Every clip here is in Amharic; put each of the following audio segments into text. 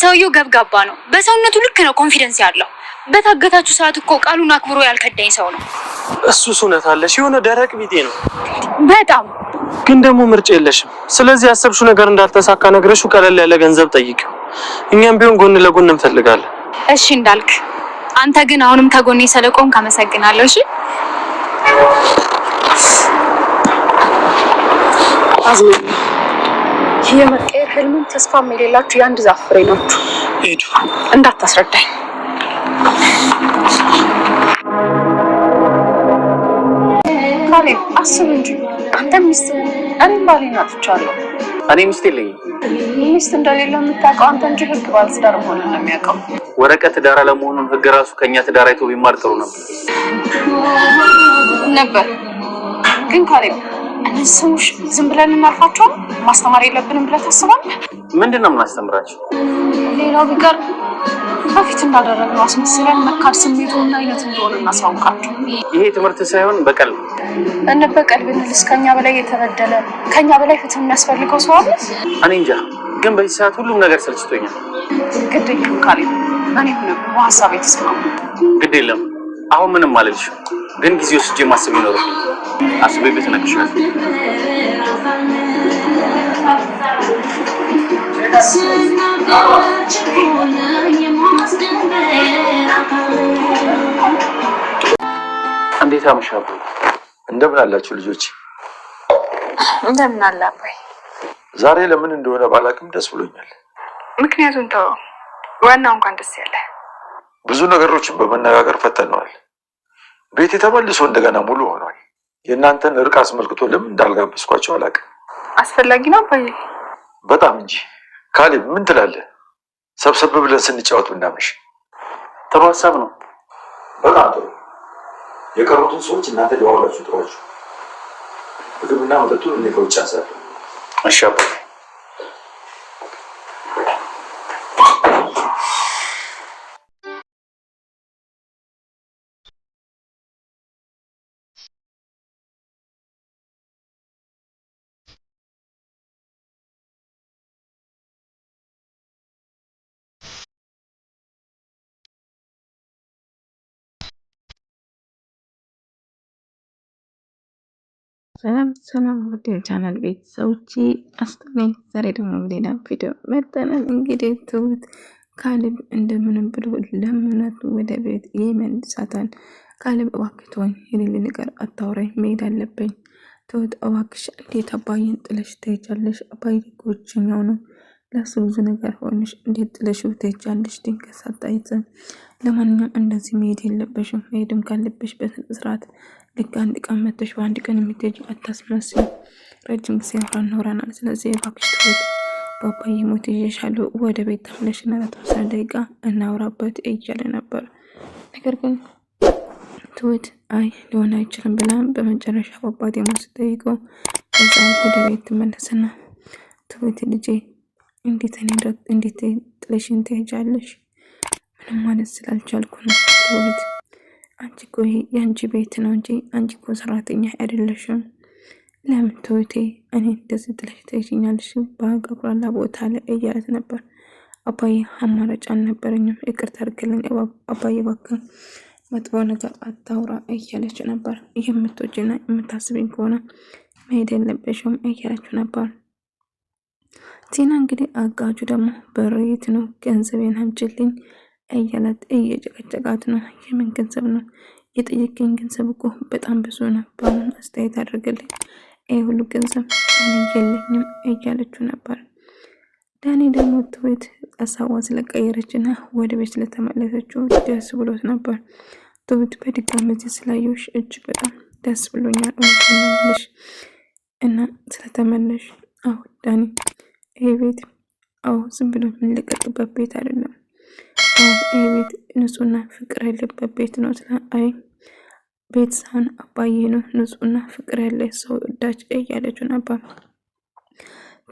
ሰውየው ገብጋባ ነው። በሰውነቱ ልክ ነው ኮንፊደንስ ያለው። በታገታችሁ ሰዓት እኮ ቃሉን አክብሮ ያልከዳኝ ሰው ነው። እሱስ እውነት አለሽ። የሆነ ደረቅ ቢጤ ነው በጣም ግን ደግሞ ምርጫ የለሽም። ስለዚህ ያሰብሽው ነገር እንዳልተሳካ ነግረሽው ቀለል ያለ ገንዘብ ጠይቂው። እኛም ቢሆን ጎን ለጎን እንፈልጋለን። እሺ እንዳልክ። አንተ ግን አሁንም ተጎኔ ስለቆምክ አመሰግናለሁ። እሺ አዝሜ የመቀየር ህልምን ተስፋም የሌላችሁ የአንድ ዛፍ ፍሬ ናችሁ። ሄዱ እንዳታስረዳኝ። ካሌብ አስብ እንጂ አንተ ሚስት እኔም ባሌን አጥቻለሁ። እኔ ሚስት የለኝም። ሚስት እንደሌለው የምታውቀው አንተ እንጂ ህግ ባለትዳር መሆኑን ነው የሚያውቀው። ወረቀት ትዳር አለመሆኑን ህግ ራሱ ከኛ ትዳር አይቶ ቢማር ጥሩ ነበር። ግን ካሌብ እነዚህ ሰዎች ዝም ብለን እናልፋቸው ማስተማር የለብንም ብለህ ታስባለህ? ምንድን ነው የምናስተምራቸው? ሌላው ቢቀር በፊት እንዳደረግነው አስመስለን መካድ ስሜቱና አይነት እንደሆነ እናሳውቃቸው። ይሄ ትምህርት ሳይሆን በቀል ነው። እንበቀል ብንልስ ከኛ በላይ የተበደለ ከኛ በላይ ፍትህ የሚያስፈልገው ሰው አለ? እኔ እንጃ። ግን በዚህ ሰዓት ሁሉም ነገር ሰልችቶኛል። ግድ የለም ካሌብ፣ እኔ ሆነ በሀሳብ የተስማሙ። ግድ የለም አሁን ምንም አልልሽም። ግን ጊዜ ወስጄ ማሰብ ይኖርብኝ። አስቤበት እነግርሻለሁ። እንዴት አመሻሉ? እንደምን አላችሁ ልጆች? እንደምን አለ አባይ። ዛሬ ለምን እንደሆነ ባላቅም ደስ ብሎኛል። ምክንያቱም ተው፣ ዋናው እንኳን ደስ ያለ። ብዙ ነገሮችን በመነጋገር ፈተነዋል። ቤት ተመልሶ እንደገና ሙሉ ሆኗል። የእናንተን እርቅ አስመልክቶ ለምን እንዳልጋበዝኳቸው አላውቅም። አስፈላጊ ነው አባዬ። በጣም እንጂ። ካሌብ ምን ትላለህ? ሰብሰብ ብለን ስንጫወት ብናመሽ። ጥሩ ሀሳብ ነው። በጣም ጥሩ። የቀሩትን ሰዎች እናንተ ደዋውላችሁ ጥሯችሁ። ምግብና መጠጡን እኔ ከውጭ አሳለሁ። እሺ አባዬ። ሰላም ውድ የቻናል ቤተሰቦቼ አስተነኝ። ዛሬ ደግሞ በሌላ ቪዲዮ መጥተናል። እንግዲህ ትሁት ካሌብ እንደምንም ብሎ ለምነት ወደ ቤት ይመልሳታል። ካሌብ እባክህ ተወኝ፣ የሌለ ነገር አታውራኝ፣ መሄድ አለብኝ። ትሁት እባክሽ እንዴት አባዬን ጥለሽ ትሄጃለሽ? አባዬ እኮ ብቸኛው ነው፣ ለሱ ብዙ ነገር ሆነሽ እንዴት ጥለሽ ትሄጃለሽ? ድንገት ሳታይዘን። ለማንኛውም እንደዚህ መሄድ የለበሽም፣ መሄድም ካለበሽ በስነ ስርዓት ልክ አንድ ቀን መተሽ በአንድ ቀን የምትሄጂ አታስመስል። ረጅም ጊዜ አብረን ኖረናል። ስለዚህ እባክሽ ትሁት በአባዬ ሞት ይዤሻለሁ፣ ወደ ቤት ተመለሽና ለተወሰነ ደቂቃ እናውራበት እያለ ነበር። ነገር ግን ትሁት አይ ሊሆን አይችልም ብላ በመጨረሻ በአባቴ ሞት ስጠይቀው እዛ ወደ ቤት ትመለስና ትሁት ልጄ እንዴት ጥለሽኝ ትሄጃለሽ? ምንም ማለት ስላልቻልኩ ነው ትሁት፣ አንቺ እኮ የአንቺ ቤት ነው እንጂ አንቺ እኮ ሰራተኛ አይደለሽም። ለምን ትሁቴ እኔ እንደዚህ ጥለሽ ትሄጂኛለሽ? በአቀቁራላ ቦታ ላይ እያለት ነበር። አባዬ አማራጭ አልነበረኝም፣ ይቅርታ አድርግልኝ አባዬ፣ እባክህ መጥፎ ነገር አታውራ እያለች ነበር። የምትወጂና የምታስብኝ ከሆነ መሄድ የለበሽም እያለችው ነበር። ቲና እንግዲህ አጋጁ ደግሞ በሬት ነው ገንዘቤን አምጪልኝ እያላት እየጨቀጨቃት ነው። የምን ገንዘብ ነው የጠየቀኝ? ገንዘብ እኮ በጣም ብዙ ነው፣ በአሁን አስተያየት አድርግልኝ፣ ይህ ሁሉ ገንዘብ እኔ የለኝም እያለችው ነበር። ዳኒ ደግሞ ትሁት ሀሳቧ ስለቀየረችና ወደ ቤት ስለተመለሰችው ደስ ብሎት ነበር። ትሁት በድጋሚ እዚህ ስላየሁሽ እጅግ በጣም ደስ ብሎኛል እውነትሽ እና ስለተመለሽ። አዎ ዳኒ፣ ይሄ ቤት ዝም ብሎ የምንለቀቅበት ቤት አይደለም። ይሄ ቤት ንጹህና ፍቅር ያለበት ቤት ነው። አይ ቤት ሳይሆን አባዬ ነው ንጹህና ፍቅር ያለ ሰው ወዳጅ እያለችው ነበር።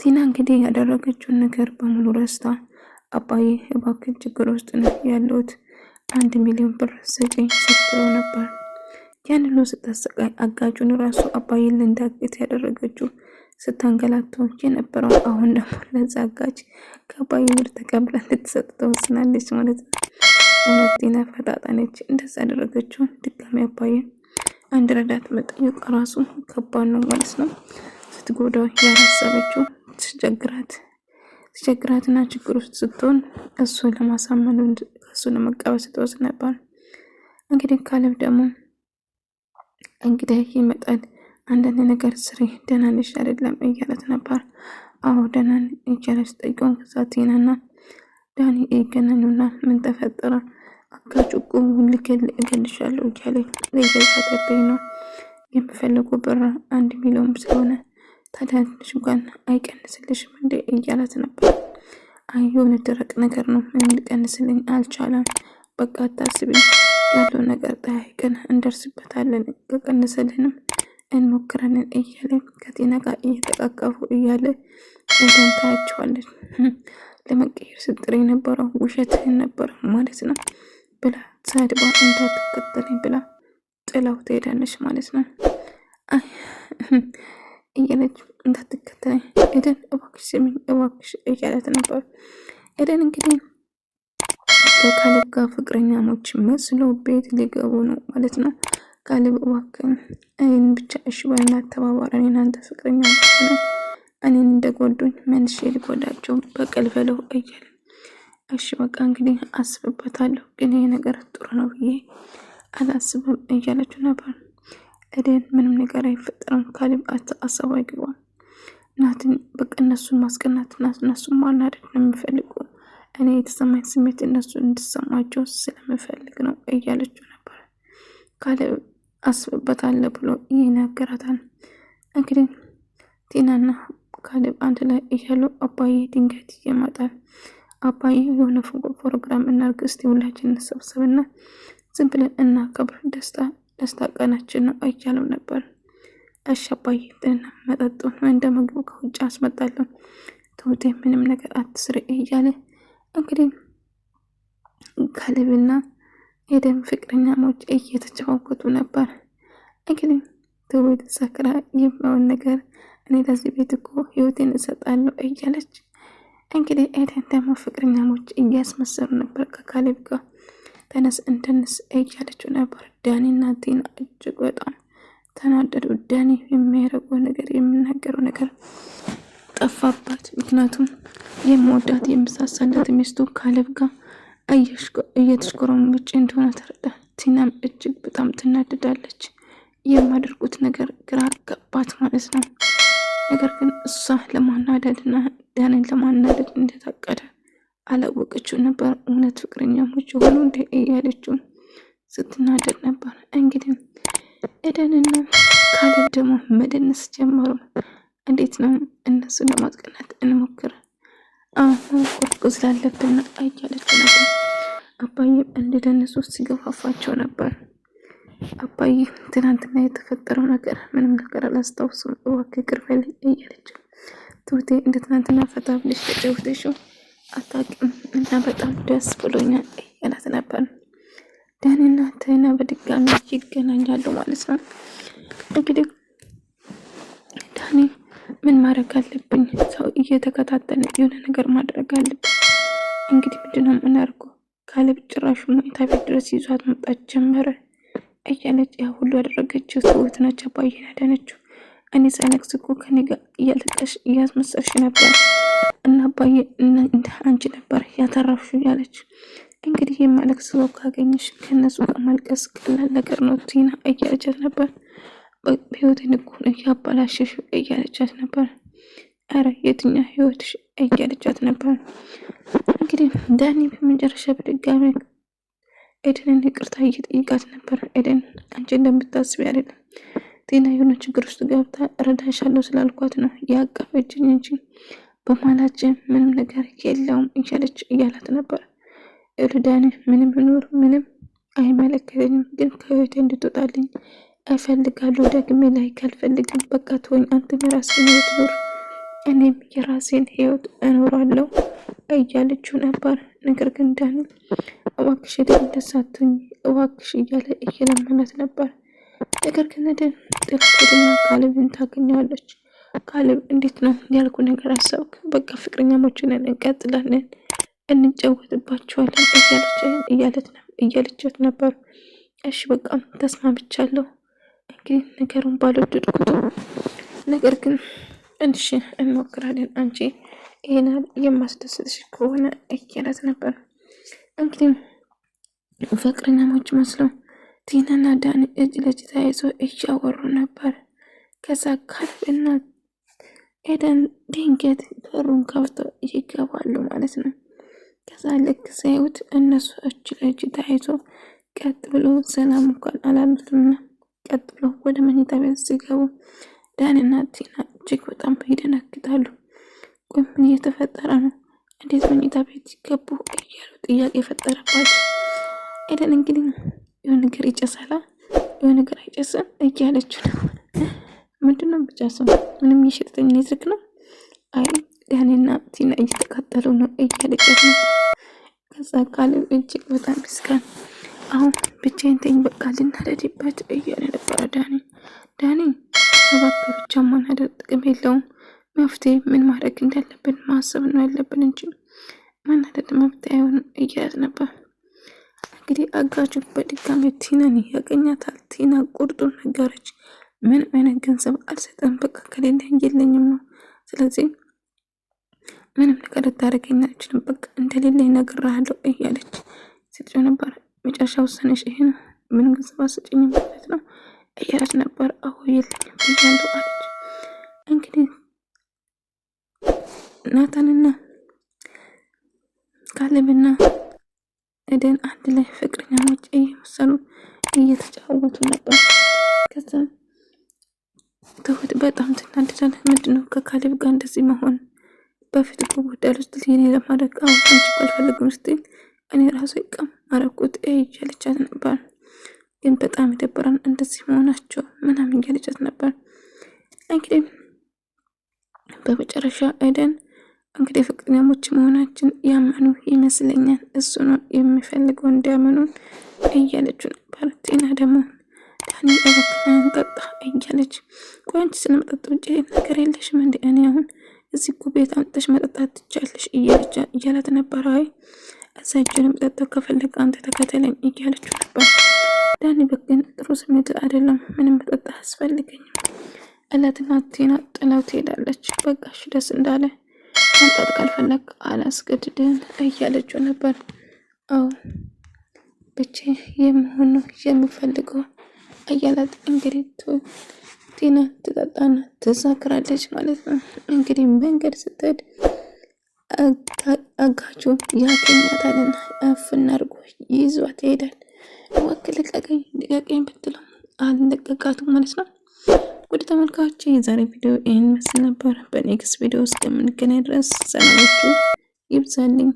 ቲና እንግዲህ ያደረገችውን ነገር በሙሉ ረስታ አባዬ እባክህ ችግር ውስጥ ነው ያለሁት፣ 1 ሚሊዮን ብር ስጪኝ ስትለው ነበር። ያን ሁሉ ስታሰቃይ አጋጁን ራሱ አባዬን እንዳገት ያደረገችው ስታንገላታው የነበረው አሁን ደግሞ ለዛጋች ከአባዬ ብር ተቀብላ ልትሰጥ ተወስናለች ማለት ነው። እውነት ቲና ፈጣጣ ነች። እንደዛ ያደረገችውን ድጋሚ አባዬን አንድ ረዳት መጠየቅ ራሱ ከባድ ነው ማለት ነው። ስትጎዳው ያላሰበችው ትቸግራትና ችግር ውስጥ ስትሆን እሱን ለማሳመን እሱን ለመቀበል ስትወስድ ነበር። እንግዲህ ካሌብ ደግሞ እንግዲህ ይመጣል። አንዳንድ ነገር ስሪ ደህና ነሽ አይደለም እያለት ነበር። አዎ ደህና ነኝ እያለች ጠይቀው። ከዛ ቲናና ዳኒ ይገናኙና ምን ተፈጠረ? አጋጩ እገልሻለሁ እያለ እየዛተብኝ ነው። የምፈልገው ብር 1 ሚሊዮን ስለሆነ ታዲያ ትንሽ እንኳን አይቀንስልሽም እንዴ እያለት ነበር። አይ የሆነ ደረቅ ነገር ነው፣ ምንም ሊቀንስልኝ አልቻለም። በቃ አታስቢ፣ ያለው ነገር ጠያይቀን እንደርስበታለን፣ ከቀንሰልንም እንሞክራለን እያለ ከጤና ጋር እየተቃቀፉ እያለ ኤደን ታያቸዋለች። ለመቀየር ስትጥር የነበረው ውሸትህን ነበር ማለት ነው ብላ ሳድባ እንዳትከተለኝ ብላ ጥላው ትሄዳለች ማለት ነው። እያለች እንዳትከተለኝ ኤደን እባክሽ ስሚኝ እባክሽ እያለት ነበር። ኤደን እንግዲህ ከካሌብ ጋር ፍቅረኛሞች መስሎ ቤት ሊገቡ ነው ማለት ነው። ካሌብ እባክህ እኔን ብቻ እሺ በልና ተባባሪ፣ እናንተ ፍቅረኛሞች ሆነን እኔን እንደጎዱኝ መልሼ ልጎዳቸው በቀል በለው እያለ እሺ በቃ እንግዲህ አስብበታለሁ፣ ግን ይሄ ነገር ጥሩ ነው ብዬ አላስብም እያለችው ነበር። ኤደን ምንም ነገር አይፈጠርም፣ ካሌብ አሳብ አይገባም። እናትን በቃ እነሱን ማስቀናትና እነሱን ማናደድ ነው የምፈልጉ፣ እኔ የተሰማኝ ስሜት እነሱ እንድሰማቸው ስለምፈልግ ነው እያለችው ነበር። ካሌብ አስብበታለሁ ብሎ ይነግራታል። እንግዲህ ቲናና ካሌብ አንድ ላይ እያሉ አባዬ ድንገት ይመጣል። አባዬ የሆነ ፕሮግራም እናድርግ እስቲ ሁላችን እንሰብሰብና ዝም ብለን እናከብር፣ ደስታ ቀናችን ነው እያለው ነበር። እሺ አባዬ ብለን መጠጡን እንደ ምግብ ከውጭ አስመጣለሁ፣ ትሁቴ ምንም ነገር አትስሪ እያለ እንግዲህ ካሌብና ኤደን ፍቅረኛሞች እየተጨዋወቱ ነበር። እንግዲህ ትሁት ሰክራ የማውን ነገር እኔ ለዚህ ቤት እኮ ህይወቴን እሰጣለሁ እያለች እንግዲህ ኤደን ደግሞ ፍቅረኛሞች እያስመሰሉ ነበር ከካሌብ ጋር። ተነስ እንደንስ እያለችው ነበር። ዳኒና ቲና እጅግ በጣም ተናደዱ። ዳኒ የሚያደርገው ነገር የሚናገረው ነገር ጠፋባት። ምክንያቱም የምወዳት የምሳሳላት ሚስቱ ካሌብ ጋር እየተሽኮረመች እንደሆነ ተረዳ። ቲናም እጅግ በጣም ትናደዳለች። የማደርጉት ነገር ግራ ገባት ማለት ነው። ነገር ግን እሷ ለማናደድና ዳኒን ለማናደድ እንደታቀደ አላወቀችው ነበር። እውነት ፍቅረኛሞች የሆኑ እንደ እያለችው ስትናደድ ነበር። እንግዲህ ኤደንና ካሌብ ደግሞ መደነስ ጀመሩ። እንዴት ነው እነሱን ለማስቀናት እንሞክር፣ አሁን ቆርቆ ስላለብን እያለችው ነበር። አባዬም እንዲደነሱ ሲገፋፋቸው ነበር። አባዬ ትናንትና የተፈጠረው ነገር ምንም ነገር አላስታውሱም፣ እባክህ ይቅር በለኝ እያለች ትሁቴ እንደ ትናንትና ፈታ ብለሽ ተጫውተሽው አታውቅም እና በጣም ደስ ብሎኛል እያላት ነበር። ዳኒና ቲና በድጋሚ ይገናኛሉ ማለት ነው። እንግዲህ ዳኒ ምን ማድረግ አለብኝ? ሰው እየተከታተለ የሆነ ነገር ማድረግ አለብኝ። እንግዲህ ምንድነው የምናደርገው? ካሌብ ጭራሹ መኝታ ቤት ድረስ ይዟት መምጣት ጀመረ እያለች ያ ሁሉ ያደረገችው ትሁት ነች። አባዬን ያዳነችው እኔ ሳለቅስ እኮ ከኔ ጋር እያለቀሽ እያስመሰልሽ ነበር እና አባዬ እንደ አንቺ ነበር ያተረፍሽ እያለች እንግዲህ የማለቅስ ሰው ካገኘሽ ከነሱ ጋር ማልቀስ ቀላል ነገር ነው ቲና እያለቻት ነበር። በህይወቴን እኮ ነው ያበላሸሽ እያለቻት ነበር። አረ የትኛ ህይወትሽ እያለቻት ነበር። እንግዲህ ዳኒ በመጨረሻ በድጋሚ ኤደንን ይቅርታ እየጠየቃት ነበር። ኤደን አንቺ እንደምታስቢ አይደለም፣ ቲና የሆነ ችግር ውስጥ ገብታ እረዳሻለሁ ስላልኳት ነው ያቀፈችኝ እንጂ በማላችን ምንም ነገር የለውም እያላት ነበር። ዳኒ ምንም ቢኖር ምንም አይመለከተኝም፣ ግን ከህይወቴ እንድትወጣልኝ እፈልጋለሁ። ደግሜ ላይ ካልፈልግም በቃ ትሆኝ፣ አንተም የራስህን ህይወት ኑር፣ እኔም የራሴን ህይወት እኖራለሁ እያለችው ነበር። ነገር ግን ዳኒ እባክሽ ደስ አትሁኝ እባክሽ እያለ እየለመናት ነበር። ነገር ግን ኤደን ጥላትና ካሌብን ታገኘዋለች። ካሌብ እንዴት ነው ያልኩ ነገር አሰብክ? በቃ ፍቅረኛሞችን እንቀጥላለን እንጫወትባቸዋለን እያለቻት ነበር። እሺ በቃ ተስማምቻለሁ። እንግዲህ ነገሩን ባልወደድኩትም ነገር ግን እንሽ እንሞክራለን አንቺ ይሄናል የማስደስትሽ ከሆነ እያለት ነበር። እንግዲህ ፍቅረኛሞች መስለው ቲናና ዳኒ እጅ ለእጅ ተያይዞ እያወሩ ነበር። ከዛ ካሌብና ኤደን ድንገት በሩን ከፍተው ይገባሉ ማለት ነው። ከዛ ልክ ሲያዩት እነሱ እጅ ለእጅ ተያይዞ ቀጥ ብሎ ሰላም እንኳን አላሉትምና ቀጥ ብሎ ወደ መኝታ ቤት ሲገቡ ዳኒና ቲና እጅግ በጣም ይደነግጣሉ። ቆይ ምን እየተፈጠረ ነው? እንዴት መኝታ ቤት ሲገቡ እያሉ ጥያቄ የፈጠረባቸው። ኤደን እንግዲህ የሆነ ነገር ይጨሳላ የሆነ ነገር አይጨስም እያለችው ነው። ምንድነው ብቻ ሰው ምንም እየሸጠኝ ኔትሪክ ነው። አይ ዳኒና ቲና እየተቃጠሉ ነው እያለቻት ነው። ከዛ ካሌብ እጅግ በጣም ይስቃል። አሁን ብቻዬን ተኝ በቃ ልናደድበት እያለ ነበረ ዳኒ እባክህ ብቻ ማናደድ ጥቅም የለውም። መፍትሄ ምን ማድረግ እንዳለብን ማሰብ ነው ያለብን እንጂ ማናደድ መፍትሄ አይሆንም እያለት ነበር። እንግዲህ አጋቹ በድጋሚ ቲናን ያገኛታል። ቲና ቁርጡን ነገረች። ምን አይነት ገንዘብ አልሰጠም፣ በቃ ከሌለ የለኝም ነው። ስለዚህ ምንም ነገር ልታደርገኝ አልችልም፣ በቃ እንደሌለ እነግርሃለሁ እያለች ስትጮህ ነበር። መጨረሻ ውሳኔሽ ይሄ ነው፣ ምንም ገንዘብ አልሰጠኝም ማለት ነው እያለች ነበር። አዎ የለኝም ብያለሁ አለች። እንግዲህ ናታንና ካሌብና ኤደን አንድ ላይ ፍቅረኛሞች እየመሰሉ እየተጫወቱ ነበር። ከዛ ትሁት በጣም ትናደዳለች። ምንድነው ከካሌብ ጋር እንደዚህ መሆን? በፊት እኮ ጉዳይ ውስጥ ለኔ ለማድረግ አሁን አንቺ አልፈልግም ስትል እኔ ራሱ ይቀም አረኩት እያለቻት ነበር። ግን በጣም ይደብራል እንደዚህ መሆናቸው ምናምን እያለቻት ነበር። እንግዲህ በመጨረሻ ኤደን እንግዲህ ፍቅረኛሞች መሆናችን ያመኑ ይመስለኛል፣ እሱ ነው የሚፈልገው እንዲያመኑን እያለችው ነበር። ቲና ደግሞ ዳኒ እባክህን ጠጣ እያለች ቆይ አንቺ ስለመጠጥ ውጭ ነገር የለሽም እንዴ? እኔ አሁን እዚህ እኮ ቤት አምጥተሽ መጠጣት ትቻለሽ እያላት ነበር። አይ እዛ እጅንም ጠጣው ከፈለግ አንተ ተከተለኝ እያለችው ነበር። ዳኒ በግን ጥሩ ስሜት አይደለም፣ ምንም መጠጣ አያስፈልገኝም እለትና ቲና ጥላው ትሄዳለች። በቃሽ ደስ እንዳለ መጠጥ ካልፈለግ አላስገድድህም እያለችው ነበር። አዎ ብቻ የምሆን ነው የምፈልገው እያላት እንግዲህ ቲና ትጠጣና ትሳክራለች ማለት ነው። እንግዲህ መንገድ ስትሄድ አጋቹ ያገኛታልና አፍና አድርጎ ይዟት ይሄዳል። እባክህ ልቀቀኝ ብትለው አልለቀቃትም ማለት ነው። ወደ ተመልካቾች የዛሬ ቪዲዮ ይህን መስል ነበር። በኔክስት ቪዲዮ እስከምንገናኝ ድረስ ሰላማችሁ ይብዛልኝ።